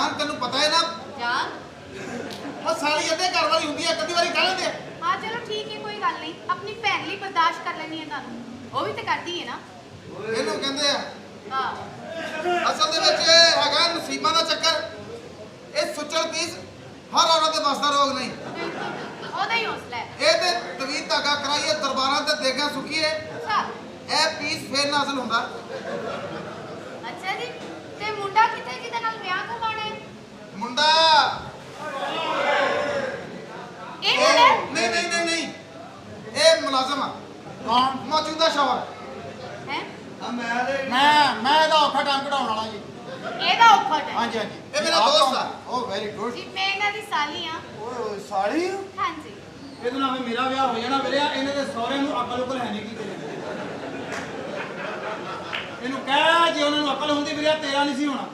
ਜਾਨ ਤੈਨੂੰ ਪਤਾ ਹੈ ਨਾ ਜਾਨ ਉਹ ਸਾਲੀ ਅੱਧੇ ਘਰ ਵਾਲੀ ਹੁੰਦੀ ਹੈ ਕਦੀ ਵਾਰੀ ਕਹਿ ਲੈਂਦੇ हाँ चलो ठीक है कोई गल नहीं अपनी भैन ਲਈ ਬਰਦਾਸ਼ਤ ਕਰ ਲੈਣੀ ਹੈ ਤੁਹਾਨੂੰ ਉਹ ਵੀ ਤੇ ਕਰਦੀ ਹੈ ਨਾ ਇਹਨੂੰ ਕਹਿੰਦੇ ਆ ਹਾਂ ਅਸਲ ਦੇ ਵਿੱਚ ਇਹ ਹੈਗਾ ਨਸੀਬਾਂ ਦਾ ਚੱਕਰ ਇਹ ਸੁੱਚਲ ਪੀਸ ਹਰ ਔਰਤ ਦੇ ਵੱਸ ਦਾ ਰੋਗ ਨਹੀਂ ਉਹਦਾ ਹੀ ਹੌਸਲਾ ਹੈ ਇਹ ਤੇ ਤਵੀਤ ਧਾਗਾ ਕਰਾਈਏ ਦਰਬਾਰਾਂ ਤੇ ਦੇਗਾ ਸੁਖੀਏ ਅੱਛਾ ਇਹ ਪੀਸ ਫੇਰ ਨਾਜ਼ਲ ਹੁੰਦਾ ਅੱਛਾ ਜੀ ਤੇ ਮੁੰਡਾ ਕਿੱਥੇ ਜਿਹਦੇ ਨਾਲ ਵਿਆਹ ਕਰਵਾਉਣਾ ਹੈ ਮੁੰਡਾ ਇਹ ਮੁੰਡਾ ਨਹੀਂ ਨਹੀਂ ਨਹੀਂ ਨਹੀਂ ਇਹ ਮੁਲਾਜ਼ਮ ਆ ਕੌਣ? ਮੌਜੂਦਾ ਸ਼ੌਹਰ ਹੈ ਮੈਂ ਇਹਦਾ ਔਖਾ ਟਾਈਮ ਕਢਾਉਣ ਵਾਲਾ ਜੀ। ਇਹਦਾ ਔਖਟ ਹੈ ਹਾਂਜੀ ਹਾਂਜੀ ਇਹ ਮੇਰਾ ਦੋਸਤ ਆ। ਓ ਵੈਰੀ ਗੁੱਡ। ਜੀ ਮੈਂ ਇਹਨਾਂ ਦੀ ਸਾਲੀ ਆ ਓਏ ਸਾਲੀ ਹਾਂਜੀ ਇਹਦੇ ਨਾਲ ਮੇਰਾ ਵਿਆਹ ਹੋ ਜਾਣਾ ਵੀਰੇ ਇਹਨਾਂ ਦੇ ਸਹੁਰੇ ਨੂੰ ਅਕਲ ਉਕਲ ਹੈ ਨਹੀਂ ਕੀ ਕਰੇ ਇਹਨੂੰ ਕਹਿ ਜੇ ਉਹਨਾਂ ਨੂੰ ਅਕਲ ਹੁੰਦੀ ਵੀਰੇ ਤੇਰਾ ਨਹੀਂ ਸੀ ਹੋਣਾ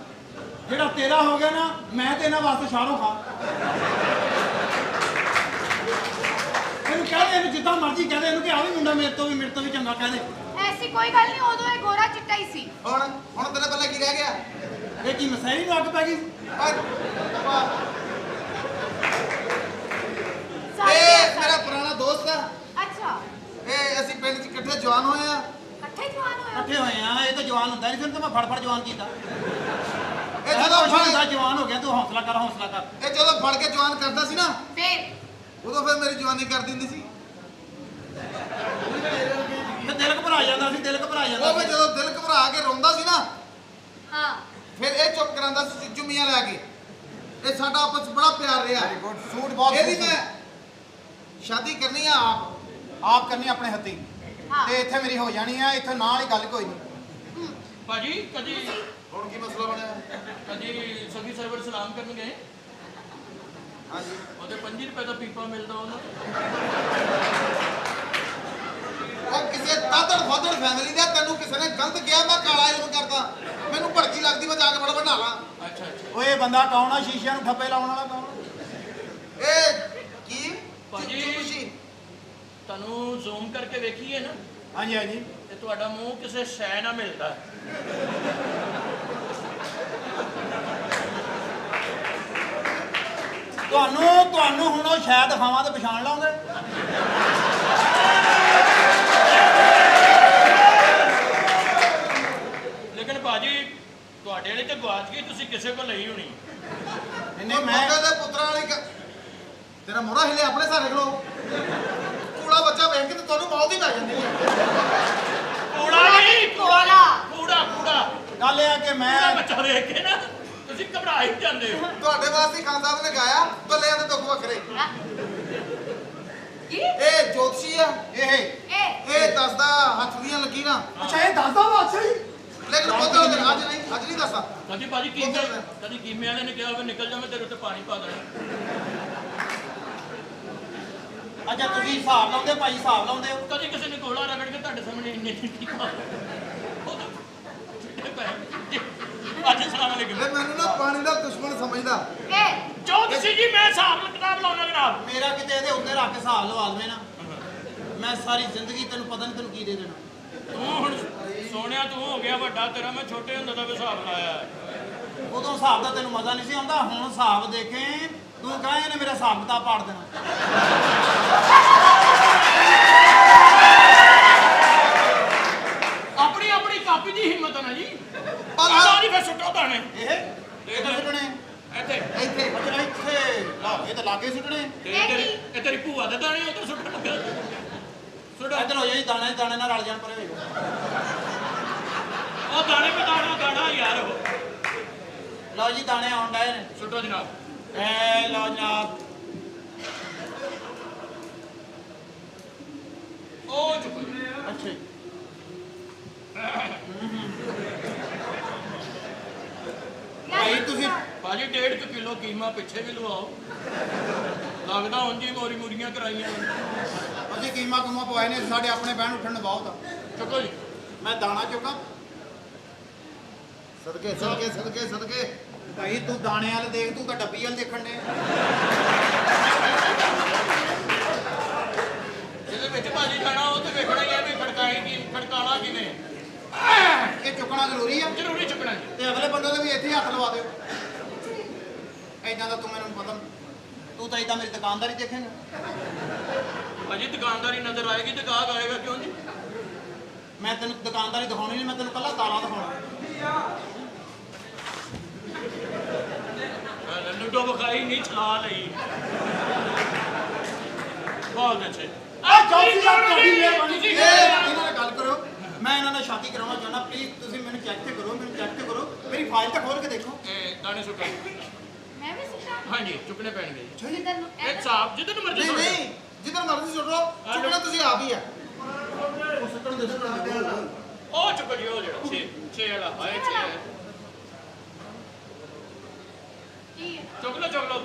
ਜਿਹੜਾ ਤੇਰਾ ਹੋ ਗਿਆ ਨਾ ਮੈਂ ਤੇ ਇਹਨਾਂ ਵਾਸਤੇ ਸ਼ਾਹਰੋਂ ਖਾਂ ਇਹਨੂੰ ਕਹਦੇ ਇਹਨੂੰ ਜਿੱਦਾਂ ਮਰਜ਼ੀ ਕਹਦੇ ਇਹਨੂੰ ਕਿ ਆ ਵੀ ਮੁੰਡਾ ਮੇਰੇ ਤੋਂ ਵੀ ਚੰਗਾ ਕਹਦੇ ਐਸੀ ਕੋਈ ਗੱਲ ਨਹੀਂ ਉਦੋਂ ਇਹ ਗੋਰਾ ਚਿੱਟਾ ਹੀ ਸੀ ਹੁਣ ਤੇਰੇ ਪੱਲੇ ਕੀ ਰਹਿ ਗਿਆ ਇਹ ਕੀ ਮਸੈਰੀ ਨੂੰ ਅੱਗ ਪੈ ਗਈ ਸਾਲੀ ਇਹ ਆ, ਮੇਰਾ ਸਾਲੀ। ਪੁਰਾਣਾ ਦੋਸਤ ਆ ਅੱਛਾ ਇਹ ਅਸੀਂ ਪਿੰਡ 'ਚ ਇਕੱਠੇ ਜਵਾਨ ਹੋਏ ਆ ਇਕੱਠੇ ਜਵਾਨ ਹੋਏ ਇਕੱਠੇ ਹੋਏ ਆ ਇਹ ਤਾਂ ਜਵਾਨ ਹੁੰਦਾ ਨਹੀਂ ਫਿਰ ਤਾਂ ਮੈਂ ਫੜ ਜਵਾਨ ਕੀਤਾ ਇਹ ਇਹ ਜਦੋਂ ਹੁੰਦਾ ਫੜ ਜਵਾਨ ਹੋ ਗਿਆ ਤੂੰ ਹੌਸਲਾ ਕਰ ਇਹ ਜਦੋਂ ਫੜ ਕੇ ਜਵਾਨ ਕਰਦਾ ਸੀ ਨਾ ਫੇਰ ਉਦੋਂ ਫਿਰ ਮੇਰੀ ਜਵਾਨੀ ਕਰ ਦਿੰਦੀ ਸੀ ਤੇ ਦਿਲ ਘਬਰਾ ਜਾਂਦਾ ਸੀ ਉਹ ਫਿਰ ਜਦੋਂ ਦਿਲ ਘਬਰਾ ਕੇ ਰੋਂਦਾ ਸੀ ਨਾ ਹਾਂ ਫਿਰ ਇਹ ਚੁੱਪ ਕਰਾਂਦਾ ਸੀ ਜੁਮੀਆਂ ਲੈ ਕੇ ਇਹ ਸਾਡਾ ਆਪਸ 'ਚ ਬੜਾ ਪਿਆਰ ਰਿਹਾ ਵੈਰੀ ਗੁੱਡ। ਸੂਟ ਬਹੁਤ ਇਹਦੀ ਖੂਬਸੂਰਤ। ਮੈਂ ਸ਼ਾਦੀ ਕਰਨੀ ਆ ਆਪ ਕਰਨੀ ਆਪਣੇ ਹੱਥੀਂ ਹਾਂ ਤੇ ਇੱਥੇ ਮੇਰੀ ਹੋ ਜਾਣੀ ਆ ਇੱਥੇ ਨਾਲ ਹੀ ਗੱਲ ਕੋਈ ਨਹੀਂ। ਭਾਜੀ ਕਦੀ ਹੁਣ ਕੀ ਮਸਲਾ ਬਣਿਆ ਕਦੀ ਸਗੀ ਸਰਵਰ ਸਲਾਮ ਕਰਨ ਗਏ ਹਾਂਜੀ ਉਹਦੇ 5 ਰੁਪਏ ਦਾ ਪੀਪਾ ਮਿਲਦਾ ਉਹਨੂੰ ਉਹ ਕਿਸੇ ਤਾਦੜ ਫਾਦੜ ਫੈਮਿਲੀ ਦਾ ਤੈਨੂੰ ਕਿਸੇ ਨੇ ਗਲਤ ਕਿਹਾ ਮੈਂ ਕਾਲਾ ਇਲਮ ਕਰਦਾ ਮੈਨੂੰ ਭੜਕੀ ਲੱਗਦੀ ਮੈਂ ਜਾ ਕੇ ਫਟਾਫਟ ਨਹਾ ਲਾਂ ਅੱਛਾ ਓਏ ਇਹ ਬੰਦਾ ਕੌਣ ਆ ਸ਼ੀਸ਼ਿਆਂ ਨੂੰ ਠੱਪੇ ਲਾਉਣ ਵਾਲਾ ਕੌਣ? ਇਹ ਕੀ ਭਾਜੀ। ਖੁਸ਼ੀ ਤੁਹਾਨੂੰ ਜ਼ੂਮ ਕਰਕੇ ਵੇਖੀਏ ਨਾ ਹਾਂਜੀ ਹਾਂਜੀ ਤੇ ਤੁਹਾਡਾ ਮੂੰਹ ਕਿਸੇ ਸ਼ੈ ਨਾਲ ਮਿਲਦਾ ਹੈ। ਤੁਹਾਨੂੰ ਹੁਣ ਉਹ ਸ਼ਾਇਦ ਦਿਖਾਵਾਂ ਤੇ ਪਛਾਣ ਲਾਉਂਗੇ ਲੇਕਿਨ ਭਾਜੀ ਤੁਹਾਡੇ ਵਾਲੀ ਤੇ ਗਵਾਚ ਗਈ ਤੁਸੀਂ ਕਿਸੇ ਕੋਲ ਲਈ ਹੋਣੀ ਨਹੀਂ ਮੈਂ ਮੱਕੇ ਦੇ ਪੁੱਤਰਾਂ ਵਾਲੀ ਤੇਰਾ ਮੋੜਾ ਹਿੱਲੇ ਆਪਣੇ ਸਾਰੇ ਖਲੋ ਕੂੜਾ ਬੱਚਾ ਵੇਖ ਕੇ ਤੇ ਤੁਹਾਨੂੰ ਮੌਤ ਹੀ ਪੈ ਜਾਂਦੀ ਹੈ ਕੂੜਾ ਨਹੀਂ ਕੋਲਾ ਕੂੜਾ ਗੱਲ ਇਹ ਆ ਕਿ ਮੈਂ ਕੂੜਾ ਬੱਚਾ ਵੇਖ ਕੇ ਨਾ ਤੁਸੀਂ ਘਬਰਾ ਹੀ ਜਾਂਦੇ ਹੋ ਤੁਹਾਡੇ ਵਾਸਤੇ ਖਾਨ ਸਾਹਿਬ ਨੇ ਗਾਇਆ ਬੱਲਿਆਂ ਦੇ ਦੁੱਖ ਵੱਖਰੇ ਕੀ ਇਹ ਜੋਤਸ਼ੀ ਆ ਇਹ ਇਹ ਦੱਸਦਾ ਹੱਥ ਦੀਆਂ ਲਕੀਰਾਂ ਅੱਛਾ ਇਹ ਦੱਸਦਾ ਵਾ ਅੱਛਾ ਜੀ ਲੇਕਿਨ ਪੁੱਤਰ ਅੱਜ ਨਹੀਂ ਦੱਸਦਾ ਕਦੀ ਭਾਜੀ ਕੀਮੇ ਵਾਲੇ ਨੇ ਕਿਹਾ ਵੀ ਨਿਕਲ ਜਾ ਮੈਂ ਤੇਰੇ ਉੱਤੇ ਪਾਣੀ ਪਾ ਦੇਣਾ ਅੱਛਾ ਤੁਸੀਂ ਹਿਸਾਬ ਲਾਉਂਦੇ ਭਾਈ ਹਿਸਾਬ ਲਾਉਂਦੇ ਹੋ ਕਦੀ ਕਿਸੇ ਨੇ ਗੋਲਾ ਰਗੜ ਕੇ ਤੁਹਾਡੇ ਸਾਹਮਣੇ ਇੰਨੇ ਠੀਕ ਆ ਅੱਜ ਸਲਾਮ ਅਲੈਕੁਮ ਇਹ ਮੈਨੂੰ ਨਾ ਪਾਣੀ ਦਾ ਦੁਸ਼ਮਣ ਸਮਝਦਾ ਇਹ ਜੋ ਤੁਸੀਂ ਜੀ ਮੈਂ ਹਿਸਾਬ ਕਿਤਾਬ ਲਾਉਣਾ ਜਨਾਬ ਮੇਰਾ ਕਿਤੇ ਇਹਦੇ ਉੱਤੇ ਰੱਖ ਕੇ ਹਿਸਾਬ ਲਵਾ ਲਵੇਂ ਨਾ ਮੈਂ ਸਾਰੀ ਜ਼ਿੰਦਗੀ ਤੈਨੂੰ ਪਤਾ ਨਹੀਂ ਤੈਨੂੰ ਕੀ ਦੇ ਦੇਣਾ ਤੂੰ ਹੁਣ ਸੋਹਣਿਆ ਤੂੰ ਹੋ ਗਿਆ ਵੱਡਾ ਤੇਰਾ ਮੈਂ ਛੋਟੇ ਹੁੰਦੇ ਦਾ ਵੀ ਹਿਸਾਬ ਲਾਇਆ ਹੈ। ਉਦੋਂ ਹਿਸਾਬ ਦਾ ਤੈਨੂੰ ਮਜ਼ਾ ਨਹੀਂ ਸੀ ਆਉਂਦਾ ਹੁਣ ਹਿਸਾਬ ਦੇਖੇ ਤੂੰ ਕਹਾਂ ਇਹਨੇ ਮੇਰਾ ਹਿਸਾਬ ਕਿਤਾਬ ਪਾੜ ਦੇਣਾ ਆਪਣੀ ਆਪਣੀ ਕਾਪੀ ਦੀ ਹਿੰਮਤ ਨਾ ਜੀ ਪਰ ਆਹ ਜੀ ਫਿਰ ਸੁੱਟੋ ਦਾਣੇ ਇਹ ਕਿੱਥੇ ਸੁੱਟਣੇ ਇੱਥੇ ਇੱਥੇ ਅੱਛਾ ਇੱਥੇ ਲਾ ਇਹ ਤਾਂ ਲਾਗੇ ਸੁੱਟਣੇ ਇਹ ਤੇਰੀ ਭੂਆ ਦੇ ਦਾਣੇ ਉੱਤੇ ਸੁੱਟਣ ਲੱਗਾ ਸੁੱਟੋ ਇੱਧਰ ਹੋ ਜਾਈ ਦਾਣੇ ਨਾਲ ਰਲ ਜਾਣ ਪਰੇ ਹੋਏ ਉਹ ਦਾਣੇ ਪੇ ਦਾਣਾ ਯਾਰ ਉਹ ਲਓ ਜੀ ਦਾਣੇ ਆਉਣ ਡਏ ਨੇ ਸੁੱਟੋ ਜਨਾਬ ਐ ਲਓ ਜਨਾਬ ਉਹ ਚੁੱਪ ਅੱਛਾ ਜੀ ਭਾਈ ਤੁਸੀਂ ਭਾਜੀ 1.5 ਕਿਲੋ ਕੀਮਾ ਪਿੱਛੇ ਵੀ ਲਵਾਓ ਲੱਗਦਾ ਉਂਝ ਹੀ ਮੂਰੀਆਂ ਕਰਾਈਆਂ ਅਸੀਂ ਕੀਮਾ ਕੁਮਾ ਪਵਾਏ ਨੇ ਸਾਡੇ ਆਪਣੇ ਬਹਿਣ ਉੱਠਣ ਨੂੰ ਬਹੁਤ ਆ ਚੁੱਕੋ ਜੀ ਮੈਂ ਦਾਣਾ ਚੁੱਕਾਂ ਸਦਕੇ ਭਾਈ ਤੂੰ ਦਾਣੇ ਵਾਲ ਦੇਖ ਤੂੰ ਤਾਂ ਡੱਬੀ ਵਾਲ ਦੇਖਣ ਨੇ ਜਿਹਦੇ ਵਿੱਚ ਭਾਜੀ ਜਾਣਾ ਉਹ ਤੇ ਵੇਖਣਾ ਹੀ ਹੈ ਵੀ ਖੜਕਾਣਾ ਕਿਵੇਂ ਇਹ ਚੁੱਕਣਾ ਜ਼ਰੂਰੀ ਆ ਜ਼ਰੂਰੀ ਚੁੱਕਣਾ ਜੀ ਤੇ ਅਗਲੇ ਬੰਦੇ ਦੇ ਵੀ ਇੱਥੇ ਹੱਥ ਲਵਾ ਦਿਓ ਇਦਾਂ ਦਾ ਤੂੰ ਮੈਨੂੰ ਪਤਾ ਤੂੰ ਤਾਂ ਇਦਾਂ ਮੇਰੀ ਦੁਕਾਨਦਾਰੀ ਦੇਖੇਂਗਾ। ਭਾਜੀ ਦੁਕਾਨਦਾਰੀ ਨਜ਼ਰ ਆਏਗੀ ਤੇ ਗਾਹਕ ਆਏਗਾ ਕਿਉਂ ਜੀ? ਮੈਂ ਤੈਨੂੰ ਦੁਕਾਨਦਾਰੀ ਦਿਖਾਉਣੀ ਨਹੀਂ, ਮੈਂ ਤੈਨੂੰ ਕੱਲਾ ਤਾਲਾ ਦਿਖਾਉਣਾ। ਲੁੱਡੋ ਵਿਖਾਈ ਨਹੀਂ ਚਲਾ ਲਈ। ਬਹੁਤ ਅੱਛੇ। ਇਹਨਾਂ ਨਾਲ ਗੱਲ ਕਰੋ, ਮੈਂ ਇਹਨਾਂ ਨਾਲ ਸ਼ਾਦੀ ਕਰਾਉਣਾ ਚਾਹੁੰਦਾ। ਪਲੀਜ਼ ਤੁਸੀਂ ਮੈਨੂੰ ਚੈੱਕ ਤੇ ਕਰੋ, ਮੈਨੂੰ ਚੈੱਕ ਤੇ ਕਰੋ, ਮੇਰੀ ਫਾਈਲ ਤਾਂ ਖੋਲ ਕੇ ਦੇਖੋ। ਇਹ ਦਾਣੇ ਸੁੱਟੋ। ਮੈਂ ਵੀ ਸਿੱਖਾਂ ਹਾਂਜੀ ਚੁੱਕਣੇ ਪੈਣਗੇ। ਜਿੱਧਰ ਨੂੰ ਇੱਕ ਸਾਹਬ ਜਿੱਦਨ ਮਰਜ਼ੀ ਨਹੀਂ ਸੁੱਟ ਦਿਓ। ਨਹੀਂ ਜਿੱਧਰ ਮਰਜ਼ੀ ਸੁੱਟੋ, ਚੁੱਕਣਾ ਤੁਸੀਂ ਆਪ ਹੀ ਆ। ਉਹ ਸੁੱਟਣ ਦੇ ਉਹ ਚੁੱਕੋ ਜੀ ਉਹ ਜਿਹੜਾ 6 ਵਾਲਾ ਹਾਏ 6 ਕੀ ਹੈ? ਚੁੱਕ ਲਓ ਚੁੱਕ ਲਓ।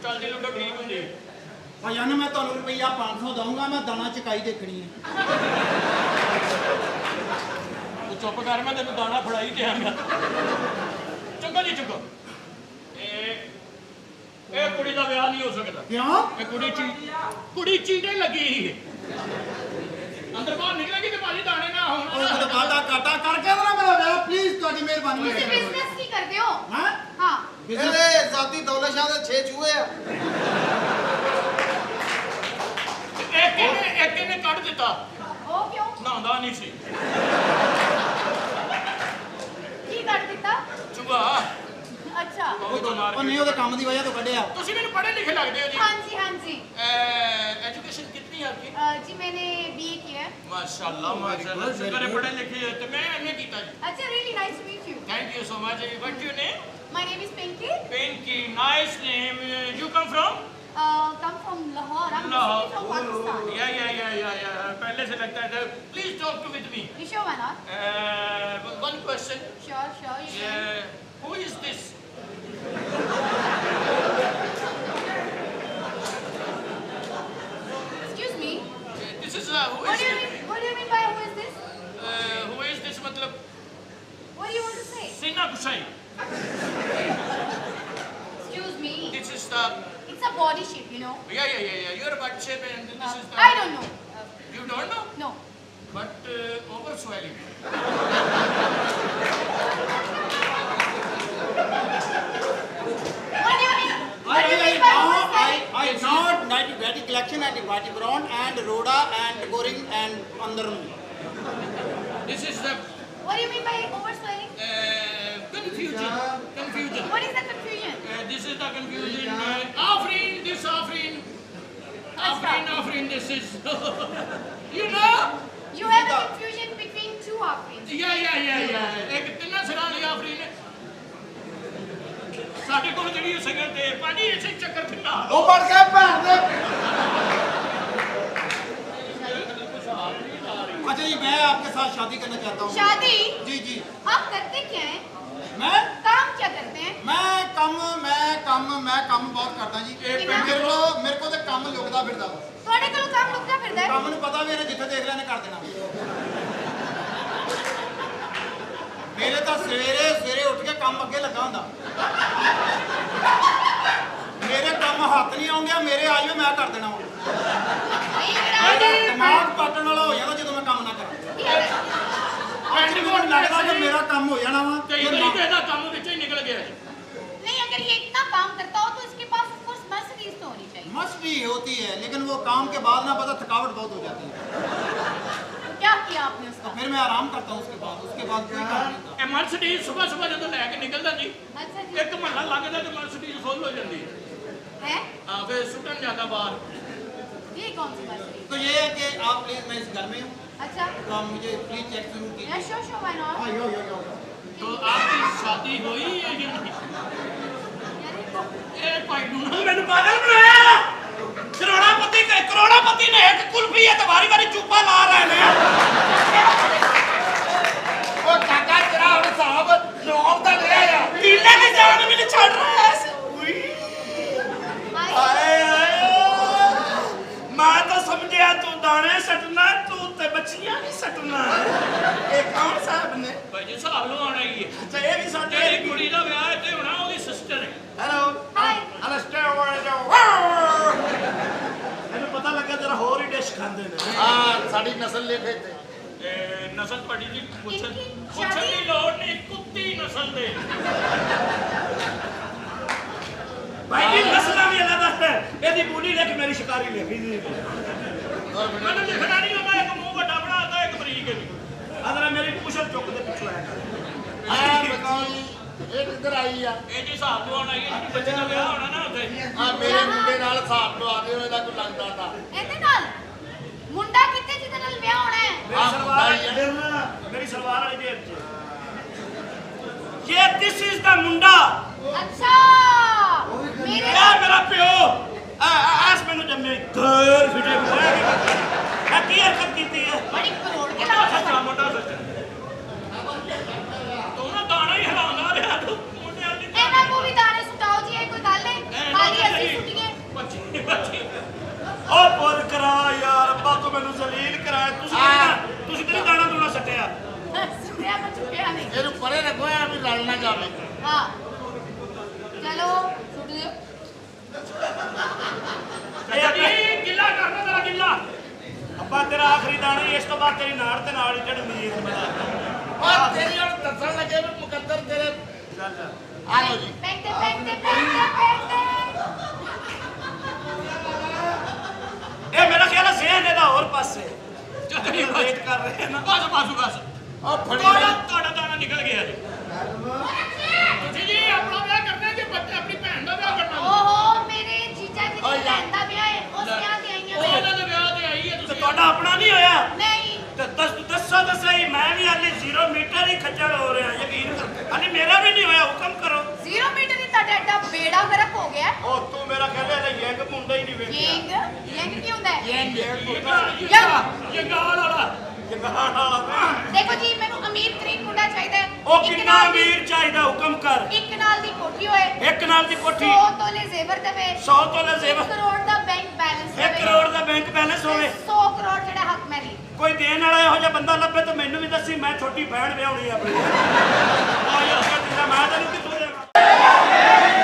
ਚੱਲਦੀ ਲੁੱਡੋ ਠੀਕ ਹੁੰਦੀ। ਭਾਈਆਂ ਨੇ ਮੈਂ ਤੁਹਾਨੂੰ ਰੁਪਈਆ 500 ਦਊਂਗਾ, ਮੈਂ ਦਾਣਾ ਚਕਾਈ ਦੇਖਣੀ ਹੈ। ਤੂੰ ਚੁੱਪ ਕਰ, ਮੈਂ ਤੈਨੂੰ ਦਾਣਾ ਫੜਾਈ ਦਿਆਂਗਾ। ਚੁੱਕੋ ਜੀ ਚੁੱਕੋ। ਇਹ ਕੁੜੀ ਦਾ ਵਿਆਹ ਨਹੀਂ ਹੋ ਸਕਦਾ। ਕਿਉਂ? ਇਹ ਕੁੜੀ ਚੀਟੇ ਲੱਗੀ ਸੀ। ਅੰਦਰ ਬਾਹਰ ਨਿਕਲੇਗੀ ਤੇ ਭਾਜੀ ਦਾਣੇ ਨਾ ਹੋਣ। ਉਹ ਤਾਂ ਕਾਟਾ ਕਾਟਾ ਕਰਕੇ ਨਾ ਮੇਰਾ ਵਿਆਹ, ਪਲੀਜ਼ ਤੁਹਾਡੀ ਮਿਹਰਬਾਨੀ ਤੁਸੀਂ ਬਿਜ਼ਨਸ ਕੀ ਕਰਦੇ ਹੋ? ਹਾਂ ਹਾਂ ਇਹਦੇ ਜ਼ਾਤੀ ਦੌਲਤ ਸ਼ਾਹ ਦੇ 6 ਚੂਹੇ ਆ। ਇੱਕ ਇਹਨੇ ਕੱਢ ਦਿੱਤਾ। ਉਹ ਕਿਉਂ? ਨਹਾਉਂਦਾ ਨਹੀਂ ਸੀ। ਕੀ ਕਰ ਦਿੱਤਾ? ਚੁਗਾ ਅੱਛਾ ਬਹੁਤ ਮਾਰ ਉਹ ਨਹੀਂ, ਉਹਦੇ ਕੰਮ ਦੀ ਵਜ੍ਹਾ ਤੋਂ ਕੱਢਿਆ। ਤੁਸੀਂ ਮੈਨੂੰ ਪੜ੍ਹੇ ਲਿਖੇ ਲੱਗਦੇ ਹੋ ਜੀ। ਹਾਂਜੀ ਹਾਂਜੀ एजुकेशन कितनी है आपकी? जी मैंने बीए किया है। माशाल्लाह माशाल्लाह शुक्र है पढ़े लिखे हैं। तो मैं एमए कीता जी। अच्छा really nice to meet you. Thank you so much. What your name? My name is Pinky. Pinky nice name. You come from? Come from Lahore. I'm Lahore. basically from Pakistan. या पहले से लगता है। Please talk to with me. You sure why not? One question. Sure you can. Who is this? Excuse me. This is What do you mean? What do you mean by who is this? Who is this मतलब What do you want to say? सीना कुशाई। Excuse me. This is the It's a body shape, you know. या you are but shape and this is the I don't know. You don't know? No. But over swelling. What do you mean? What do you mean by who is this? I not Nati collection and Vati Brown and Rhoda and Goring and Andarum. This is the What do you mean by overswelling? confusion. Confusion. What is the confusion? This is the confusion. Afrin, this Afrin. Afrin, this is. You know? You have a confusion between two offerings. Yeah. एक तिन्ना सिरा लिया Afrin ने. ਸਾਡੇ ਕੋਲ ਜਿਹੜੀ ਸੰਗਤ ਤੇ ਪਾਣੀ ਇਸੇ ਚੱਕਰ ਫਿਰਨਾ। ਉਹ ਪੜ ਕੇ ਭੈਣ ਦੇ अच्छा जी, मैं आपके साथ शादी करना चाहता हूँ। शादी? जी जी। आप करते क्या हैं? मैं काम क्या करते हैं? मैं काम बहुत करता जी। मेरे को तो काम लुकदा फिरदा। ਤੁਹਾਡੇ ਕੋਲ ਕੰਮ ਲੁਕਦਾ ਫਿਰਦਾ ਹੈ? ਕੰਮ ਨੂੰ ਪਤਾ ਵੀ ਇਹਨੇ ਜਿੱਥੇ ਦੇਖ ਲੈਣੇ ਕਰ ਦੇਣਾ। ਮੇਰੇ ਤਾਂ ਸਵੇਰੇ ਉੱਠ ਕੇ ਕੰਮ ਅੱਗੇ ਲੱਗਾ ਹੁੰਦਾ। ਮੇਰੇ ਕੰਮ ਹੱਥ ਨਹੀਂ ਆਉਂਦੇ, ਮੇਰੇ ਆਈਓ ਮੈਂ ਕਰ ਦੇਣਾ ਹੁਣ। ਨਹੀਂ ਦਿਮਾਗ ਪੱਟਣ ਵਾਲਾ ਹੋ ਜਾਂਦਾ ਜਦੋਂ ਮੈਂ ਕੰਮ ਨਾ ਕਰਾਂ। ਮੈਨੂੰ ਲੱਗਦਾ ਕਿ ਮੇਰਾ ਕੰਮ ਹੋ ਜਾਣਾ ਵਾ। ਕਈ ਵਾਰੀ ਤੇ ਇਹਦਾ ਕੰਮ ਵਿੱਚੋਂ ਹੀ ਨਿਕਲ ਗਿਆ। नहीं अगर ये इतना काम करता हो तो इसके पास ऑफ कोर्स मर्सिडीज तो होनी चाहिए। मस्त भी होती है, लेकिन वो काम के बाद ना पता थकावट बहुत हो जाती है। तो क्या किया आपने उसका? फिर मैं आराम करता हूँ उसके बाद कोई काम नहीं करता। ਇਹ ਮਰਸੀਡੀਜ਼ ਸਵੇਰ ਜਦੋਂ ਲੈ ਕੇ ਨਿਕਲਦਾ ਜੀ, अच्छा जी। ਇੱਕ ਮਹੱਲਾ ਲੱਗਦਾ ਤੇ ਮਰਸੀਡੀਜ਼ ਫੁੱਲ ਹੋ ਜਾਂਦੀ ਹੈ। है? ਫਿਰ ਸੁੱਟਣ ਜਾਂਦਾ ਬਾਹਰ। ये कौन सी मर्सिडीज? तो ये है कि आप प्लीज, मैं इस घर में हूँ, अच्छा। तो आप मुझे प्लीज चेक जरूर या कीजिए। Sure why not? हाँ यो। तो आपकी शादी हुई है या नहीं? ਇਹ ਭਾਈ ਨੂੰ ਨਾ ਮੈਨੂੰ ਪਾਗਲ ਬਣਾਇਆ। ਕਰੋੜਾਪਤੀ ਨੇ ਇੱਕ ਕੁਲਫੀ ਹੈ ਤੇ ਵਾਰੀ ਚੂਪਾ ਲਾ ਰਹੇ ਨੇ। ਉਹ ਕਾਕਾ ਤੇਰਾ ਹੁਣ ਹਿਸਾਬ ਨੌਬ ਦਾ ਲਿਆ ਆ। ਪੀਲੇ ਦੀ ਜਾਨ ਮੈਨੂੰ ਛੱਡ ਰਿਹਾ ਸੀ। ਹਾਏ ਮੈਂ ਤਾਂ ਸਮਝਿਆ ਤੂੰ ਦਾਣੇ ਸੱਟਣਾ, ਤੂੰ ਤੇ ਬੱਚੀਆਂ ਨਹੀਂ ਸੱਟਣਾ। ਇਹ ਕੌਣ ਸਾਹਿਬ ਨੇ? ਭਾਈ ਜੀ ਹਿਸਾਬ ਲਵਾਉਣਾ ਹੀ ਹੈ। ਤੇ ਇਹ ਵੀ ਸਾਡੇ ਕੁੜੀ ਦਾ ਵਿਆਹ ਇੱਥੇ ਹੋਣਾ, ਉਹਦੀ ਸਿਸਟਰ ਹੈ। Hello hi. ਮੈਨੂੰ ਪਤਾ ਲੱਗਾ ਜਰਾ ਹੋਰ ਹੀ ਡਿਸ਼ ਖਾਂਦੇ ਨੇ। ਹਾਂ ਸਾਡੀ ਨਸਲ ਲਿਖੇ ਤੇ ਨਸਲ ਪੜੀ ਦੀ ਪੁੱਛਣ ਇਨਕੀ ਦੀ ਲੋੜ ਨਹੀਂ, ਕੁੱਤੀ ਨਸਲ ਦੇ। भाई जी मसला भी अलग है ਇਹਦੀ ਬੋਲੀ ਲੈ ਕੇ ਮੇਰੀ ਸ਼ਿਕਾਰੀ ਲੈ ਗਈ ਜੀ ਮੈਨੂੰ ਲਿਖਣਾ ਨਹੀਂ ਆਉਂਦਾ ਇੱਕ ਮੂੰਹ ਵੱਡਾ ਬਣਾਤਾ ਇੱਕ ਬਰੀਕ ਹੈ ਅਗਰ ਮੇਰੀ ਪੁੱਛਲ ਚੁੱਕ ਦੇ ਪਿੱਛੋਂ ਆਇਆ ਆ ਬਤਾਓ ਜੀ ਇਹ ਕਿੱਧਰ ਆਈ ਆ ਇਹ ਜੀ ਹਿਸਾਬ ਤੋਂ ਆਉਣਾ ਇਹ ਬੱਚੇ ਦਾ ਵਿਆਹ ਹੋਣਾ ਨਾ ਉੱਥੇ ਆ ਮੇਰੇ ਮੁੰਡੇ ਨਾਲ ਹਿਸਾਬ ਲਵਾ ਦਿਓ ਇਹਦਾ ਕੋਈ ਲੱਗਦਾ ਤਾਂ ਇਹਦੇ ਨਾਲ ਮੁੰਡਾ ਕਿੱਥੇ ਜਿਹਦੇ ਨਾਲ ਵਿਆਹ ਹੋਣਾ ਹੈ ਮੇਰੀ ਸਲਵਾਰ ਮੇਰੀ ਸਲਵਾਰ ਵਾਲੀ ਜੇਬ 'ਚ ਇਹ ਦਿਸ ਇਜ਼ ਦਾ ਮੁੰਡਾ ਅੱਛਾ ਮੇਰੇ ਇਹ ਮੇਰਾ ਪਿਓ ਐਸ ਮੈਨੂੰ ਜੰਮੇ ਘਰ ਫਿਟੇ ਹੋਇਆ ਇਹ ਕੀ ਹਰਕਤ ਕੀਤੀ ਹੈ ਬੜੀ ਕਰੋੜ ਕੇ ਮੁੰਡਾ ਲਾਉਂਦਾ ਸੱਚਾ ਮੁੰਡਾ ਸੱਚਾ ਤੂੰ ਨਾ ਦਾਣਾ ਹੀ ਹਿਲਾਉਂਦਾ ਰਿਹਾ ਤੂੰ ਮੁੰਡੇ ਵਾਲੀ ਇਹਨਾਂ ਨੂੰ ਵੀ ਦਾਣੇ ਸੁਟਾਓ ਜੀ ਇਹ ਕੋਈ ਗੱਲ ਨਹੀਂ ਖਾਲੀ ਅਸੀਂ ਸੁਟੀਏ ਬੱਚੀ ਉਹ ਪੁੱਤ ਕਰਾ ਯਾਰ ਅੱਬਾ ਤੂੰ ਮੈਨੂੰ ਜ਼ਲੀਲ ਕਰਾਇਆ ਤੁਸੀਂ ਤੇ ਦਾਣਾ ਦੂਣਾ ਸੱਟਿਆ ਸੁਣਿਆ ਮੈਂ ਚੁੱਕਿਆ ਨਹੀਂ ਇਹਨੂੰ ਪਰੇ ਰੱਖੋ ਐ ਵੀ ਲੜ ਨਾ ਜਾਵੇ ਹਾਂ ਚਲੋ ਸੁਟ ਲਿਓ ਇਹ ਜੀ ਗਿੱਲਾ ਕਰਨਾ ਤੇਰਾ ਗਿੱਲਾ ਅੱਬਾ ਤੇਰਾ ਆਖਰੀ ਦਾਣਾ ਹੀ ਇਸ ਤੋਂ ਬਾਅਦ ਤੇਰੀ ਨਾੜ ਤੇ ਨਾਲ ਹੀ ਚੜਨੀ ਹੈ ਆ ਤੇਰੀ ਹੁਣ ਦੱਸਣ ਲੱਗੇ ਵੀ ਮੁਕੱਦਰ ਤੇਰੇ ਆ ਲਓ ਜੀ ਪੈਂਦੇ ਇਹ ਮੇਰਾ ਖਿਆਲ ਹੈ ਜ਼ਹਿਨ ਇਹਦਾ ਹੋਰ ਪਾਸੇ ਚੱਕਰੀ ਵੇਟ ਕਰ ਰਹੇ ਨਾ ਬਸ ਉਹ ਫੜੀ ਤੁਹਾਡਾ ਦਾਣਾ ਨਿਕਲ ਗਿਆ ਜੀ ਤੁਸੀਂ ਜੀ ਆਪਣਾ ਵਿਆਹ ਕਰਨਾ ਕਿ ਬੱਚੇ ਆਪਣੀ ਭੈਣ ਦਾ ਵਿਆਹ ਕਰਨਾ ਓਹੋ ਮੇਰੇ ਜੀਜਾ ਜੀ ਦੀ ਭੈਣ ਦਾ ਵਿਆਹ ਹੈ ਉਸ ਵਿਆਹ ਤੇ ਆਈਆਂ ਮੈਂ ਉਹਨਾਂ ਦੇ ਵਿਆਹ ਤੇ ਆਈ ਹੈ ਤੁਸੀਂ ਤੁਹਾਡਾ ਆਪਣਾ ਨਹੀਂ ਹੋਇਆ ਨਹੀਂ ਤੇ ਦੱਸੋ ਤਾਂ ਸਹੀ ਮੈਂ ਵੀ ਹਾਲੇ 0 ਮੀਟਰ ਹੀ ਖੱਜਲ ਹੋ ਰਿਹਾ ਯਕੀਨ ਕਰ ਹਾਲੇ ਮੇਰਾ ਵੀ ਨਹੀਂ ਹੋਇਆ ਹੁਕਮ ਕਰੋ 0 ਮੀਟਰ ਹੀ ਤੁਹਾਡਾ ਐਡਾ ਬੇੜਾ ਗਰਕ ਹੋ ਗਿਆ ਉਹ ਤੂੰ ਮੇਰਾ ਕਹਿੰਦਾ ਇਹਦਾ ਯੰਗ ਮੁੰਡਾ ਹੀ ਨਹੀਂ ਵੇਖਿਆ ਯੰਗ ਕੀ ਹੁੰਦਾ ਹੈ ਯੰਗਾਲ ਵਾਲਾ ਦੇਖੋ ਜੀ ਮੈਨੂੰ ਅਮੀਰ ਤਰੀਨ ਮੁੰਡਾ ਚਾਹੀਦਾ ਹੈ ਉਹ ਕਿੰਨਾ ਅਮੀਰ ਚਾਹੀਦਾ ਹੁਕਮ ਕਰ ਇੱਕ ਨਾਲ ਦੀ ਕੋਠੀ ਹੋਏ ਇੱਕ ਨਾਲ ਦੀ ਕੋਠੀ 100 ਤੋਲੇ ਜ਼ੇਵਰ ਦੇਵੇ 100 ਤੋਲੇ ਜ਼ੇਵਰ 1 ਕਰੋੜ ਦਾ ਬੈਂਕ ਬੈਲੈਂਸ 1 ਕਰੋੜ ਦਾ ਬੈਂਕ ਬੈਲੈਂਸ ਹੋਵੇ 100 ਕਰੋੜ ਜਿਹੜਾ ਹੱਕ ਮੈਂ ਲਈ ਕੋਈ ਦੇਣ ਵਾਲਾ ਇਹੋ ਜਿਹਾ ਬੰਦਾ ਲੱਭੇ ਤਾਂ ਮੈਨੂੰ ਵੀ ਦੱਸੀ ਮੈਂ ਛੋਟੀ ਭੈਣ ਵਿਆਹਣੀ ਆਪਣੀ ਆ ਯਾਰ ਤੇਰਾ ਮੈਂ ਤੈਨੂੰ ਕਿੱਥੋਂ ਦੇਵਾਂ ਕੀ ਹੋ ਗਿਆ ਹੈ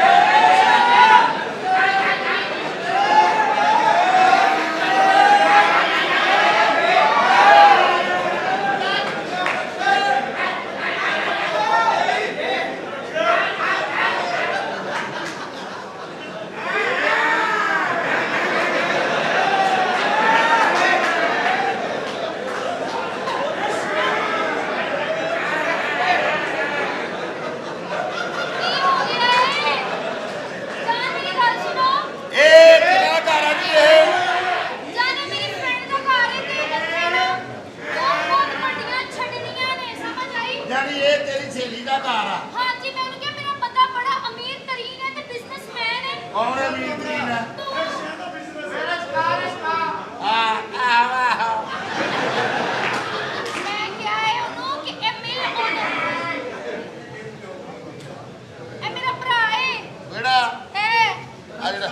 ਜਾਨ ਮੇਰੀ ਗੱਲ ਸੁਣੋ ਇਹ ਕਿਹੜਾ ਘਰ ਆ ਜੀ ਇਹ ਜਾਨੇ ਮੇਰੀ ਫਰੈਂਡ ਦਾ ਘਰ ਹੈ ਤੇ ਇੱਥੇ ਨਾ ਬਹੁਤ ਵੱਡੀਆਂ ਛੱਡਣੀਆਂ ਨੇ ਸਮਝ ਆਈ ਯਾਨੀ ਇਹ ਤੇਰੀ ਸਹੇਲੀ ਦਾ ਘਰ ਆ ਹਾਂਜੀ ਮੈਂ ਉਹਨੂੰ ਕਿਹਾ ਮੇਰਾ ਬੰਦਾ ਬੜਾ ਅਮੀਰ ਤਰੀਨ ਹੈ ਤੇ ਬਿਜ਼ਨਸਮੈਨ ਹੈ ਕੌਣ ਹੈ ਵੀਰ ਤਰੀਨ ਆ ਤੂੰ ਵਾਹ ਮੈਂ ਕਿਹਾ ਹੈ ਉਹਨੂੰ ਕਿ ਇਹ ਮਿਲ ਉਹਨੂੰ ਇਹ ਮੇਰਾ ਭਰਾ ਹੈ ਕਿਹੜਾ ਇਹ ਆ ਜਿਹੜਾ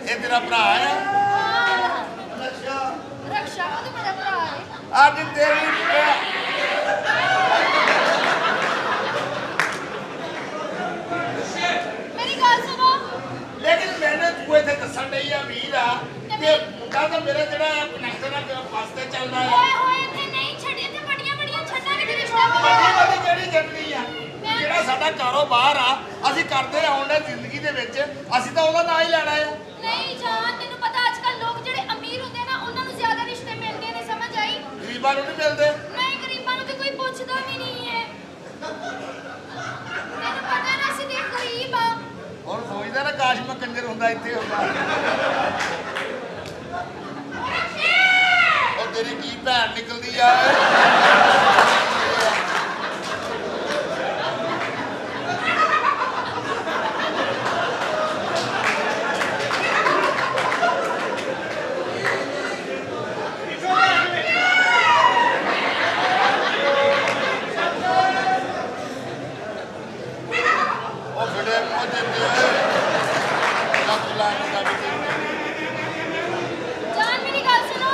ਇਹ ਤੇਰਾ ਭਰਾ ਹੈ ਰਕਸ਼ਾ ਉਹ ਤੇ ਮੇਰਾ ਭਰਾ ਹੈ ਅੱਜ ਤੇਰੀ ਮੇਰੀ ਗੱਲ ਸੁਣੋ ਲੇਕਿਨ ਮੈਨੂੰ ਤੂੰ ਇੱਥੇ ਦੱਸਣ ਡਈ ਆ ਵੀਰ ਆ ਕਿ ਮੁੰਡਾ ਤਾਂ ਮੇਰਾ ਜਿਹੜਾ ਕਨੈਕਟਰ ਆ ਵਾਸਤੇ ਚੱਲਦਾ ਆ ਓਏ ਹੋਏ ਇੱਥੇ ਨਹੀਂ ਛੱਡੇ ਤੇ ਵੱਡੀਆਂ ਵੱਡੀਆਂ ਛੱਡਾਂ ਕਿਤੇ ਰਿਸ਼ਤਾ ਵੱਡੀ ਮਿਲੇਗਾ ਵੱਡੀ ਕਿਹੜੀ ਜੱਟਣੀ ਆ ਜਿਹੜਾ ਸਾਡਾ ਕਾਰੋਬਾਰ ਆ ਅਸੀਂ ਕਰਦੇ ਆਉਣ ਦੇ ਜ਼ਿੰਦਗੀ ਦੇ ਵਿੱਚ ਅਸੀਂ ਤਾਂ ਉਹਦਾ ਨਾਂ ਹੀ ਲੈਣਾ ਆ ਨਹੀਂ ਜਾਨ ਤੈਨੂੰ ਪਤਾ ਅੱਜ ਕੱਲ ਲੋਕ ਜਿਹੜੇ ਅਮੀਰ ਹੁੰਦੇ ਨਾ ਉਹਨਾਂ ਨੂੰ ਜ਼ਿਆਦਾ ਰਿਸ਼ਤੇ ਮਿਲਦੇ ਨੇ ਸਮਝ ਆਈ ਗਰੀਬਾਂ ਨੂੰ ਨਹੀਂ ਮਿਲਦੇ ਨਹੀਂ ਗਰੀਬਾਂ ਨੂੰ ਤੇ ਕੋਈ ਪੁੱਛਦਾ ਵੀ ਨਹੀਂ ਹੈ ਤੈਨੂੰ ਪਤਾ ਨਾ ਅਸੀਂ ਤੇ ਗਰੀਬ ਆ ਹੁਣ ਸੋਚਦਾ ਨਾ ਕਾਸ਼ ਮੈਂ ਕੰਜਰ ਹੁੰਦਾ ਇੱਥੇ ਹੁੰਦਾ ਉਹ ਤੇਰੀ ਕੀ ਭੈਣ ਨਿਕਲਦੀ ਆ ਉਹ ਫਿੜੇ ਮੋਹ ਦਿੰਦੇ ਲੱਖ ਲੱਖ ਦਾ ਵੀ ਜਾਨ ਮੇਰੀ ਗੱਲ ਸੁਣੋ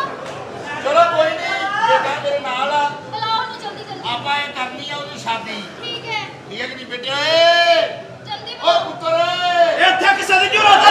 ਚਲੋ ਕੋਈ ਨਹੀਂ ਬੇਟਾ ਮੇਰੇ ਨਾਲ ਆ ਬੁਲਾਓ ਉਹਨੂੰ ਜਲਦੀ ਜਲਦੀ ਆਪਾਂ ਇਹ ਕਰਨੀ ਆ ਉਹਦੀ ਸ਼ਾਦੀ ਠੀਕ ਹੈ ਠੀਕ ਹੈ ਕਿ ਨਹੀਂ ਬੇਟੇ ਓਏ ਜਲਦੀ ਓ ਬੁਲਾਓ ਪੁੱਤਰ ਓਏ ਇੱਥੇ ਕਿਸੇ ਦੀ ਜ਼ਰੂਰਤ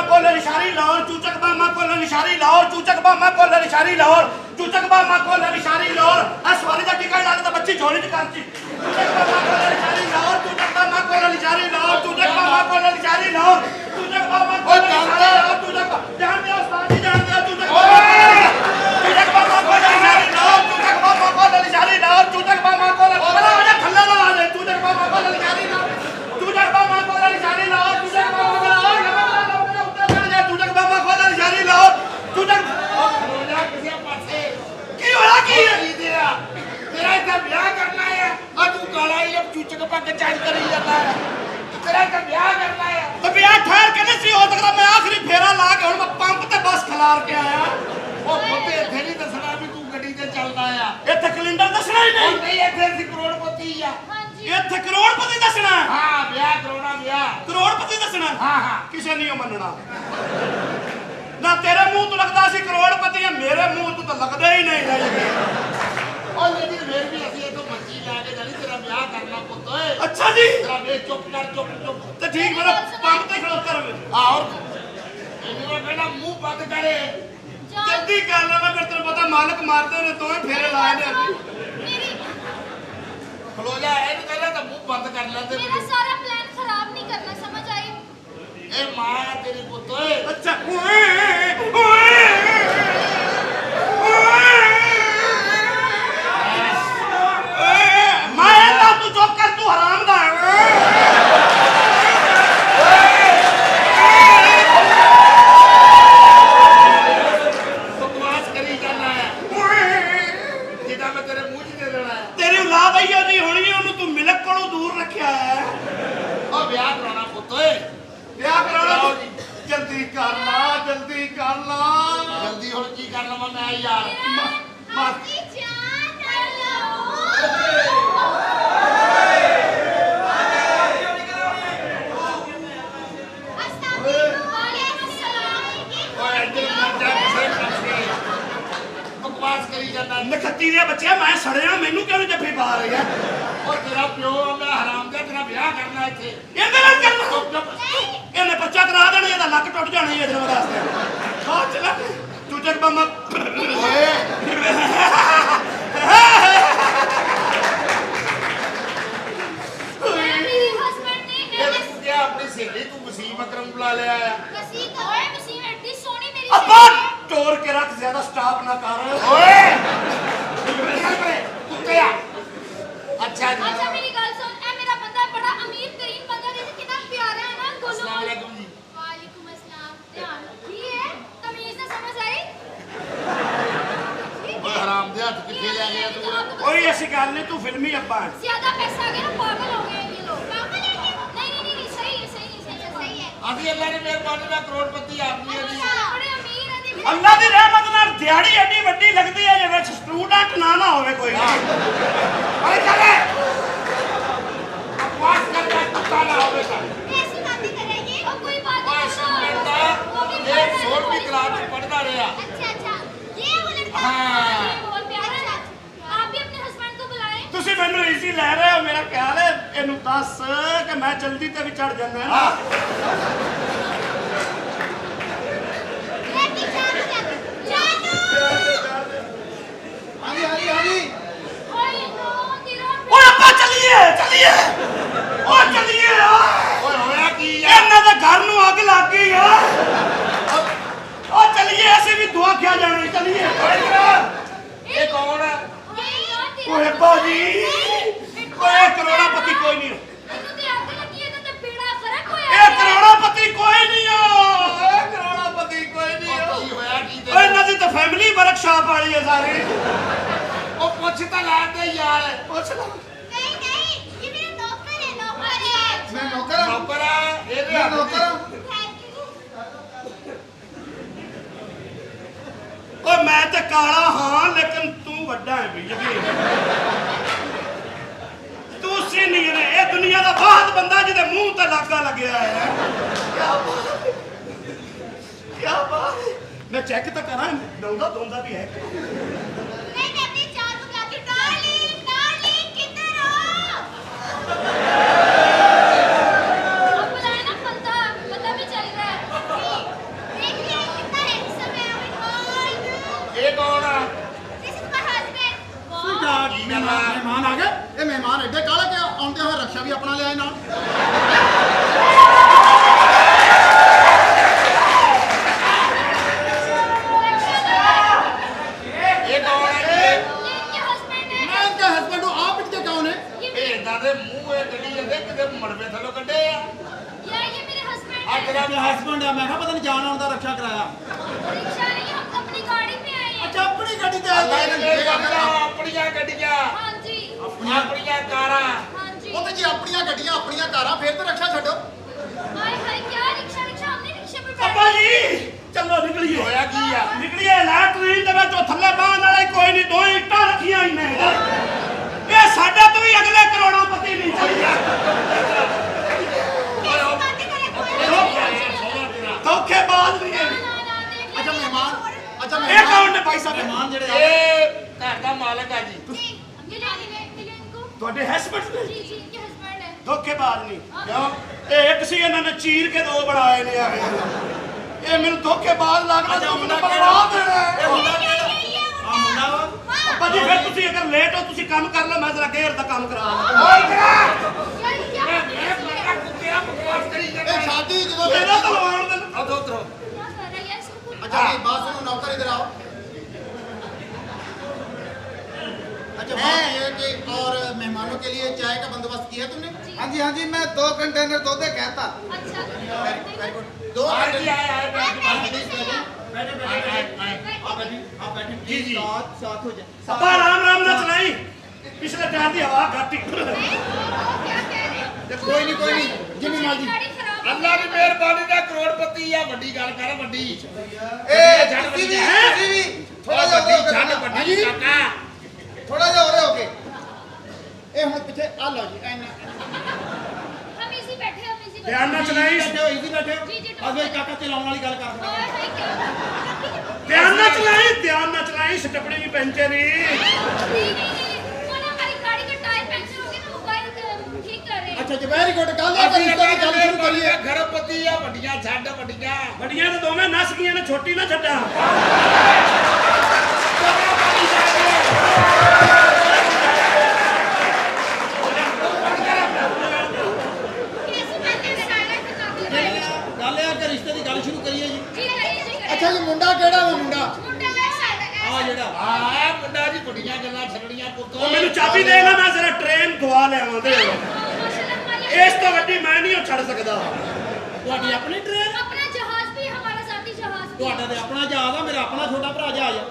ਕੋਲ ਨਿਸ਼ਾਨੀ ਲਾਹੌਰ ਚੂਚਕ ਬਾਮਾ ਕੋਲ ਨਿਸ਼ਾਨੀ ਲਾਹੌਰ ਚੂਚਕ ਬਾਮਾ ਕੋਲ ਨਿਸ਼ਾਨੀ ਲਾਹੌਰ ਚੂਚਕ ਬਾਮਾ ਕੋਲ ਨਿਸ਼ਾਨੀ ਲਾਹੌਰ ਆ ਸਵਾਰੀ ਦਾ ਟਿਕਟ ਲਾ ਕੇ ਤਾਂ ਬੱਚੀ ਝੋਲੀ ਚ ਕਰਤੀ ਚੂਚਕ ਬਾਮਾ ਕੋਲ ਨਿਸ਼ਾਨੀ ਲਾਹੌਰ ਚੂਚਕ ਬਾਮਾ ਕੋਲ ਨਿਸ਼ਾਨੀ ਲਾਹੌਰ ਚੂਚਕ ਬਾਮਾ ਕੋਲ ਨਿਸ਼ਾਨੀ ਲਾਹੌਰ ਚੂਚਕ ਬਾਮਾ ਕੋਲ ਨਿਸ਼ਾਨੀ ਲਾਹੌਰ ਚੂਚਕ ਜਾਣਦੇ ਹੋ ਉਸਤਾਦ ਜੀ ਜਾਣਦੇ ਹੋ ਚੂਚਕ ਬਾਮਾ ਕੋਲ ਨਿਸ਼ਾਨੀ ਲਾਹੌਰ ਚੂਚਕ ਬਾਮਾ ਕੋਲ ਨਿਸ਼ਾਨੀ ਲਾਹੌਰ ਚੂਚਕ ਬਾਮਾ ਕੋਲ ਬੜਾ ਵਜਾ ਥੱਲੇ ਲਾ ਦੇ ਚੂਚਕ ਬਾਮਾ ਕੋਲ ਨਿਸ਼ਾਨੀ ਲਾਹੌਰ ਚੂਚਕ ਬਾਮਾ ਕੋਲ ਨਿਸ਼ਾਨੀ ਲਾਹੌਰ ਚੂਚਕ ਬਾਮਾ ਕੋਲ ਚੂਚਕ ਬਾਮਾ ਕੋਲ ਨਿਸ਼ਾਨੀ ਲਾਹੌਰ ਚੂਚਕ ਕੀ ਹੋਇਆ ਕੀ ਹੈ ਤੇਰਾ ਇੱਥੇ ਵਿਆਹ ਕਰਨਾ ਹੈ ਆ ਤੂੰ ਕਾਲਾ ਹੀ ਚੂਚਕ ਪੱਕ ਚੱਜ ਕਰੀ ਜਾਂਦਾ ਹੈ ਤੇਰਾ ਇੱਥੇ ਵਿਆਹ ਕਰਨਾ ਹੈ ਤੇ ਵਿਆਹ ਠਹਿਰ ਕੇ ਨਹੀਂ ਸੀ ਹੋ ਸਕਦਾ ਮੈਂ ਆਖਰੀ ਫੇਰਾ ਲਾ ਕੇ ਹੁਣ ਮੈਂ ਪੰਪ ਤੇ ਬੱਸ ਖਲਾਰ ਕੇ ਆਇਆ ਉਹ ਪੁੱਤੇ ਇੱਥੇ ਨਹੀਂ ਦੱਸਣਾ ਵੀ ਤੂੰ ਗੱਡੀ ਤੇ ਚੱਲਦਾ ਆ ਇੱਥੇ ਕੈਲੰਡਰ ਦੱਸਣਾ ਹੀ ਉਹ ਨਹੀਂ ਨਹੀਂ ਇੱਥੇ ਅਸੀਂ ਕਰੋੜਪਤੀ ਆ ਹਾਂਜੀ ਇੱਥੇ ਕਰੋੜਪਤੀ ਦੱਸਣਾ ਹਾਂ ਵਿਆਹ ਕਰਾਉਣਾ ਵਿਆਹ ਕਰੋੜਪਤੀ ਦੱਸਣਾ ਹਾਂ ਹਾਂ ਕਿਸੇ ਨਹੀਂ ਮੰਨਣਾ ਨਾ ਤੇਰੇ ਮੂੰਹ ਤੋਂ ਲੱਗਦਾ ਸੀ ਕਰੋੜਪਤੀ ਹੈ ਮੇਰੇ ਮੂੰਹ ਤੋਂ ਤਾਂ ਲੱਗਦਾ ਹੀ ਨਹੀਂ ਉਹ ਲੇਕਿਨ ਫੇਰ ਵੀ ਅਸੀਂ ਇੱਥੋਂ ਬੱਚੀ ਲੈ ਕੇ ਜਾਣੀ ਤੇਰਾ ਵਿਆਹ ਕਰਨਾ ਪੁੱਤ ਓਏ ਅੱਛਾ ਜੀ ਤੇਰਾ ਵੇ ਚੁੱਪ ਕਰ ਚੁੱਪ ਤੇ ਠੀਕ ਮੇਰਾ ਪੰਪ ਤੇ ਖਲੋਤਾ ਰਵੇ ਆਹੋ ਇਹਨੂੰ ਕਹਿੰਦਾ ਮੂੰਹ ਬੰਦ ਕਰੇ ਜਲਦੀ ਕਰ ਲੈ ਮੈਂ ਤੈਨੂੰ ਪਤਾ ਮਾਲਕ ਮਾਰਦੇ ਨੇ ਦੋਵੇਂ ਫੇਰੇ ਲਾਏ ਨੇ ਮੇਰੀ ਖਲੋ ਜਾ ਇਹਨੂੰ ਕਹਿੰਦਾ ਤਾਂ ਮੂੰਹ ਬੰਦ ਕਰ ਲੈਂਦੇ ਮੇਰਾ ਸਾਰਾ ਪਲਾਨ ਖਰਾਬ ਨਹੀਂ ਕਰਨਾ ਸਮਝ ਆਈ ਇਹ ਮਾਂ ਹੈ ਤੇਰੀ ਪੁੱਤ ਓਏ ਅੱਛਾ ਮੈਂ ਤਾਂ ਤੂੰ ਚੁੱਪ ਕਰ ਤੂੰ ਹਰਾਮ ਦਾ ਬਕਵਾਸ ਕਰੀ ਜਾਂਦਾ ਹੈ ਜਿੱਦਾਂ ਮੈਂ ਤੇਰੇ ਮੂੰਹ 'ਚ ਦੇ ਦੇਣਾ ਹੈ ਤੇਰੀ ਔਲਾਦ ਆਈ ਉਹਦੀ ਹੋਣੀ ਉਹਨੂੰ ਤੂੰ ਮਿਲਕ ਕੋਲੋਂ ਦੂਰ ਰੱਖਿਆ ਹੈ ਉਹ ਵਿਆਹ ਕਰਾਉਣਾ ਪੁੱਤ ਓਏ ਵਿਆਹ ਕਰਾਉਣਾ ਜਲਦੀ ਕਰ ਲਾ ਜਲਦੀ ਕਰ ਲਾ ਜਲਦੀ ਹੁਣ ਕੀ ਕਰ ਲਵਾਂ ਮੈਂ ਯਾਰ ਆਪਕੀ ਜਾਨ ਆਲੋ ਓਏ ਇੱਧਰ ਮਰ ਜਾ ਕਿਸੇ ਪਾਸੇ ਬਕਵਾਸ ਕਰੀ ਜਾਂਦਾ ਨਖੱਤੀ ਦੇ ਬੱਚਿਆ ਮੈਂ ਸੜਿਆ ਮੈਨੂੰ ਕਿਉਂ ਨੀ ਜੱਫੀ ਪਾ ਰਹੀ ਹੈ ਉਹ ਤੇਰਾ ਪਿਓ ਆ ਮੈਂ ਹਰਾਮ ਦਾ ਤੇਰਾ ਵਿਆਹ ਕਰਨਾ ਇੱਥੇ ਇਹਦੇ ਨਾਲ ਕਰਨਾ ਚੁੱਪ ਚੁੱਪ ਇਹਨੇ ਬੱਚਾ ਕਰਾ ਦੇਣਾ ਇਹਦਾ ਲੱਕ ਟੁੱਟ ਜਾਣਾ ਇਹਦੇ ਨਾਲ ਵਾਸਤੇ ਬਾਹਰ ਚਲਾ ਤੂੰ ਜਗ ਬੰਮਾ ਓਏ ਮੇਰੀ ਹਸਬੰਡ ਨੇ ਇਹ ਤੂੰ ਕਿਹਾ ਆਪਣੀ ਸਹੇਲੀ ਤੂੰ ਵਸੀਮ ਅਕਰਮ ਬੁਲਾ ਲਿਆ ਆ ਕਸੀ ਓਏ ਮਸੀਹ ਐਡੀ ਸੋਹਣੀ ਮੇਰੀ ਅੱਬਾ ਟੋਰ ਕੇ ਰੱਖ ਜ਼ਿਆਦਾ ਸਟਾਪ ਨਾ ਕਰ ਓਏ ਨਿਕਲ ਪਰੇ ਕੁੱਤਿਆ ਅੱਛਾ ਜੀ ਅੱਛਾ ਮੇਰੀ ਗੱਲ ਸੁਣ ਇਹ ਮੇਰਾ ਬੰਦਾ ਬੜਾ ਅਮੀਰ ਤਰੀਨ ਬੰਦਾ ਜਿਹਦੇ ਕਿੰਨਾ ਪਿਆਰਾ ਹੈ ਨਾ ਗੋਲੂ अस्सलाम वालेकुम जी ਵਾਲੇਕੁਮ ਅਸਲਾਮ ਧਿਆਨ ਕੀ ਹੈ ਤਮੀਜ਼ ਨਾ ਸਮਝ ਆਈ ਓਏ ਹਰਾਮ ਦੇ ਹੱਥ ਕਿੱਥੇ ਲੈ ਗਿਆ ਤੂੰ ਕੋਈ ਐਸੀ ਗੱਲ ਨਹੀਂ ਤੂੰ ਫਿਲਮੀ ਅੱਬਾ ਹੈ ज्यादा पैसा आ गया ना पागल हो गए ये लोग पागल है नहीं सही है ਅਸੀਂ ਅੱਲਾ ਦੀ ਮਿਹਰਬਾਨੀ ਨਾਲ ਕਰੋੜਪਤੀ ਆਦਮੀ ਆ ਜੀ अच्छा बड़े अमीर है दी ਅੱਲਾ ਦੀ ਰਹਿਮਤ ਨਾਲ ਦਿਹਾੜੀ ਐਡੀ ਵੱਡੀ ਲੱਗਦੀ ਹੈ ਜਿਵੇਂ ਸਟੂਡੈਂਟ ਨਾ ਹੋਵੇ ਕੋਈ ਓਏ ਚੱਲੇ ਬਕਵਾਸ ਕਰਦਾ ਕੁੱਤਾ ਨਾ ਹੋਵੇ ਤਾਂ ऐसी बातें करेंगे और कोई बात ਓਏ नहीं ਸੁਣਦਾ वो भी ਇਹ 16ਵੀਂ ਕਲਾਸ ਚ ਪੜਦਾ ਰਿਹਾ अच्छा ये वो लड़का हाँ। ये बहुत प्यारा है आप भी अपने हस्बैंड को बुलाएं ਤੁਸੀਂ ਮੈਨੂੰ ਈਜ਼ੀ ਲੈ ਰਹੇ ਹੋ ਮੇਰਾ ਖਿਆਲ ਹੈ ਇਹਨੂੰ ਦੱਸ ਕਿ ਮੈਂ ਜਲਦੀ ਤੇ ਵੀ ਚੜ ਜਾਂਦਾ ਨਾ लेके जानू ਹਾਂਜੀ ਹਾਂਜੀ ਹਾਂਜੀ ओए नो तेरा ਓਏ ਅੱਬਾ ਚੱਲੀਏ ਓ ਚੱਲੀਏ ਓਏ ਹੋਇਆ ਕੀ ਆ ਇਹਨਾਂ ਦੇ ਘਰ ਨੂੰ ਅੱਗ ਲੱਗ ਗਈ ਆ ਓ ਚੱਲੀਏ ਅਸੀਂ ਵੀ ਦੁਆ ਕਿਆ ਜਾਣੀ ਚੱਲੀਏ ਇਹ ਕੌਣ ਹੈ ਓਏ ਬਾਜੀ ਓਏ ਕਰੋੜਾਪਤੀ ਕੋਈ ਨਹੀਂ ਇਹਨੂੰ ਤੇ ਅੱਗ ਲੱਗੀ ਇਹਦਾ ਤੇ ਬੇੜਾ ਫਰਕ ਹੋਇਆ ਇਹ ਕਰੋੜਾਪਤੀ ਕੋਈ ਨਹੀਂ ਆ ਇਹ ਕਰੋੜਾਪਤੀ ਕੋਈ ਨਹੀਂ ਆ ਕੀ ਹੋਇਆ ਕੀ ਓਏ ਇਹਨਾਂ ਦੀ ਤਾਂ ਫੈਮਿਲੀ ਵਰਕਸ਼ਾਪ ਵਾਲੀ ਹੈ ਸਾਰੀ ਉਹ ਪੁੱਛ ਤਾਂ ਲੈਂਦੇ ਯਾਰ ਪੁੱਛ ਲੈ नहीं ये मेरा नौकर है नौकर है ਮੈਂ ਨੌਕਰ ਹਾਂ ਨੌਕਰ ਆ ਇਹਦੇ ਮੈਂ ਹੱਥ ਨੌਕਰ ਹਾਂ थैंक यू ਓਏ ਮੈਂ ਤੇ ਕਾਲਾ ਹਾਂ ਲੇਕਿਨ ਤੂੰ ਵੱਡਾ ਹੈ ਵੀ ਯਕੀਨ ਤੂੰ ਸੀਨੀਅਰ ਹੈ ਇਹ ਦੁਨੀਆ ਦਾ ਬਾਹਰ ਬੰਦਾ ਜਿਹਦੇ ਮੂੰਹ ਤੇ ਲਾਗਾ ਲੱਗਿਆ ਹੈ ਕੀ ਬਾਤ ਹੈ ਮੈਂ ਚੈੱਕ ਤਾਂ ਕਰਾਂ ਦੋਂਦਾ ਵੀ ਹੈ मैं अपनी जान को कहती हूँ डार्लिंग किधर हो अब बुलाया ना पता भी चल रहा है ਕਿਹਾ ਪਤਾ ਨਹੀਂ ਜਾਣ ਆਉਣ ਦਾ ਰਕਸ਼ਾ ਕਰਾਇਆ। रिक्शा नहीं, हम अपनी गाड़ी में आए हैं। ਅੱਛਾ ਆਪਣੀ ਗੱਡੀ ਤੇ ਆਏ ਅੱਲਾ ਜੀ। ਨੇ ਮੇਰ ਕਰਨਾ ਆਪਣੀਆਂ ਗੱਡੀਆਂ हाँ जी, ਆਪਣੀਆਂ ਕਾਰਾਂ हाँ जी। ਉਹ ਤੇ ਜੇ ਆਪਣੀਆਂ ਗੱਡੀਆਂ ਆਪਣੀਆਂ ਕਾਰਾਂ ਫੇਰ ਤੇ ਰਕਸ਼ਾ ਛੱਡੋ। हाय हाय, क्या रिक्शा रिक्शा, हमने रिक्शे पे ਅੱਬਾ बैठे। ਜੀ ਚਲੋ ਨਿਕਲੀਏ। ਹੋਇਆ ਕੀ ਆ ਨਿਕਲੀਏ ਲੈਟਰੀਨ ਦੇ ਵਿੱਚ ਉਹ ਥੱਲੇ ਬਾਹਣ ਵਾਲੇ ਕੋਈ ਨਹੀਂ, ਦੋ ਇੱਟਾਂ ਰੱਖੀਆਂ ਹੀ ਨੇ। ਇਹ ਸਾਡੇ ਤੋਂ ਵੀ ਅਗਲੇ ਕਰੋੜਾਪਤੀ ਨਹੀਂ ਚਾਹੀਦਾ। कैसी बातें करे, कोई ਧੋਖੇਬਾਜ਼ ਨਹੀਂ ना, ਹੈ। ना, ना, देख ਅੱਛਾ लेंगे। ਮਹਿਮਾਨ, ਅੱਛਾ ਇਹ ਮਹਿਮਾਨ ਕੌਣ ਨੇ ਭਾਈ ਸਾਹਿਬ? ਮਹਿਮਾਨ ਜਿਹੜੇ ਆਏ ਇਹ ਘਰ ਦਾ ਮਾਲਕ ਆ ਜੀ जी, मिले इनको। ਤੁਹਾਡੇ ਹਸਬੰਡ ਨੇ? जी जी, इनके हस्बैंड है। ਧੋਖੇਬਾਜ਼ ਨਹੀਂ ਕਿਉਂ? ਇਹ ਇੱਕ ਸੀ, ਇਹਨਾਂ ਨੇ ਚੀਰ ਕੇ ਦੋ ਬਣਾਏ ਨੇ। ਇਹ ਮੈਨੂੰ ਧੋਖੇਬਾਜ਼ ਲੱਗਦਾ। ਅੱਛਾ, ਤੂੰ ਮੁੰਡਾ ਮੈਨੂੰ ਬਰਬਾਦ ਦੇਣਾ ਹੈ। ਇਹ ਮੁੰਡਾ ये, ਕਿਹੜਾ? ये, ये वो ਆ ਮੁੰਡਾ ਵਾ? हाँ, ਅੱਬਾ ਜੀ ਫਿਰ ਤੁਸੀਂ ਅਗਰ ਲੇਟ ਹੋ ਤੁਸੀਂ ਕੰਮ ਕਰ ਲਓ, ਮੈਂ ਜ਼ਰਾ ਗੇਅਰ ਦਾ ਕੰਮ ਕਰਾ ਲਾਂ। ਓਏ ਕਰਾ यार क्या ਇਹ ਬੰਦਾ ਕੁੱਤਿਆ ਬਕਵਾਸ ਕਰੀ ਜਾਂਦਾ ਇਹ ਸ਼ਾਦੀ ਜਦੋਂ ਮੇਰਾ ਤਲਵਾਰ ਦੇ ਅਦੋ ਉਧਰੋ क्या कर रहा है यार, इसको कुछ- अच्छा मेरी बात सुनो नौकर इधर आओ। अच्छा बात ये है कि और मेहमानों के लिए चाय का बंदोबस्त किया तुमने? हाँ जी हाँ जी, मैं 2 कंटेनर दूध दे कहता। अच्छा वेरी गुड। दो ਆਏ ਜੀ कंटेनर- ਆਏ बैठे आप बैठे जी, जी। साथ हो जाए। ਅੱਬਾ ਰਾਮ ਰਾਮ ਨਾ ਚਲਾਈ, ਪਿਛਲੇ ਟਾਇਰ ਦੀ ਹਵਾ ਘੱਟ ਹੀ। क्या कह रहे हो? कोई नहीं जिम्मी माल जी। गाड़ी खराब है। ਅੱਲਾ ਦੀ ਮਿਹਰਬਾਨੀ ਦਾ ਕਰੋੜਪਤੀ ਆ ਵੱਡੀ ਗੱਲ ਕਰ ਵੱਡੀ ए जड़ किसी भी बन गया। किसी भी ਥੋੜਾ थोड़ा ਵੱਡੀ जा ਛੱਡ ਵੱਡੀ ਕਾਕਾ थोड़ा जा हो रहे होके ए हम पीछे आ लो जी ऐना हम इसी बैठे, हम इसी बैठे। ਧਿਆਨ ਨਾਲ ਚਲਾਈ, बैठे हो इजी बैठे हो। जी, जी, अब ये काका चलाने वाली गल कर। हाय हाय, क्या ਧਿਆਨ ਨਾਲ ਚਲਾਈ, ਧਿਆਨ ਨਾਲ ਚਲਾਈ, ਸਟੱਪਣੀ ਵੀ ਪੈਂਚਰ ही। नहीं, वो ना हमारी गाड़ी का टायर पंचर हो गया, तो मोबाइल ठीक कर रहे हैं। अच्छा जी वेरी गुड कल आप ਅਸੀਂ इसका ਅੱਲਾ भी ਦੀ गल शुरू ਮਿਹਰਬਾਨੀ करिए। ਦਾ ਘਰਪਤੀ ਆ ਵੱਡੀਆਂ ਛੱਡ ਵੱਡੀਆਂ ਵੱਡੀਆਂ ਤਾਂ ਦੋਵੇਂ ਨਸ ਗਈਆਂ ਨੇ, ਛੋਟੀ ਨਾ ਛੱਡਾਂ। कैसी बातें कर रहा है, तो काफी गल है कि रिश्ते की गल शुरू करिए जी। जी करिए, जी करिए। अच्छा जी मुंडा केड़ा वा मुंडा? मुंडा वैसा है, आ ऐसा। जेड़ा ਆ ਮੁੰਡਾ ਜੀ ਵੱਡੀਆਂ ਗੱਲਾਂ ਛੱਡਣੀਆਂ ਪੁੱਤੋ ਉਹ ਮੈਨੂੰ ਚਾਬੀ ਦੇ ਨਾ, ਮੈਂ ਜ਼ਰਾ ਟ੍ਰੇਨ ਖਵਾ ਲਿਆਵਾਂ ਦੇ। माशाल्लाह, हमारी ਇਸ ਤੋਂ ਵੱਡੀ ਮੈਂ ਨਹੀਂ ਉਹ ਛੱਡ ਸਕਦਾ। ਤੁਹਾਡੀ ਆਪਣੀ ਟ੍ਰੇਨ? अपना जहाज भी, हमारा साथी जहाज भी। ਤੁਹਾਡਾ ਤੇ ਆਪਣਾ ਜਹਾਜ਼ ਆ, ਮੇਰਾ ਆਪਣਾ ਛੋਟਾ ਭਰਾ ਜਹਾਜ਼ ਆ।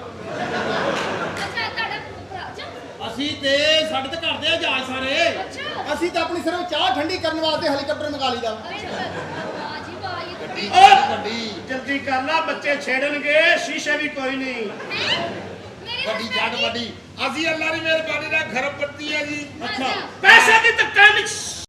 अच्छा, ताड़ा अच्छा। ਅਸੀਂ ਤੇ ਸਾਡੇ ਤੇ ਘਰ ਦੇ ਆ ਜਹਾਜ਼ ਸਾਰੇ। अच्छा। ਅਸੀਂ ਤਾਂ ਆਪਣੀ ਸਿਰਫ ਚਾਹ ਠੰਡੀ ਕਰਨ ਵਾਸਤੇ ਹੈਲੀਕਾਪਟਰ ਮੰਗਾ ਲਈਦਾ। अच्छा, वाह जी वाह, ये तो ਵੱਡੀ बड़ी- ਛੱਡ ਵੱਡੀ ਜਲਦੀ ਕਰ ਲਾ, ਬੱਚੇ ਛੇੜਨਗੇ, ਸ਼ੀਸ਼ੇ ਵੀ ਕੋਈ ਨਹੀਂ। हैं? मेरे ਵੱਡੀ husband ਛੱਡ की- ਵੱਡੀ ਅਸੀਂ ਅੱਲਾ ਦੀ ਮਿਹਰਬਾਨੀ ਦਾ ਘਰਪਤੀ ਆ ਜੀ अच्छा। ਪੈਸੇ ਦੀ ਧੱਕਾ ਨਹੀਂ।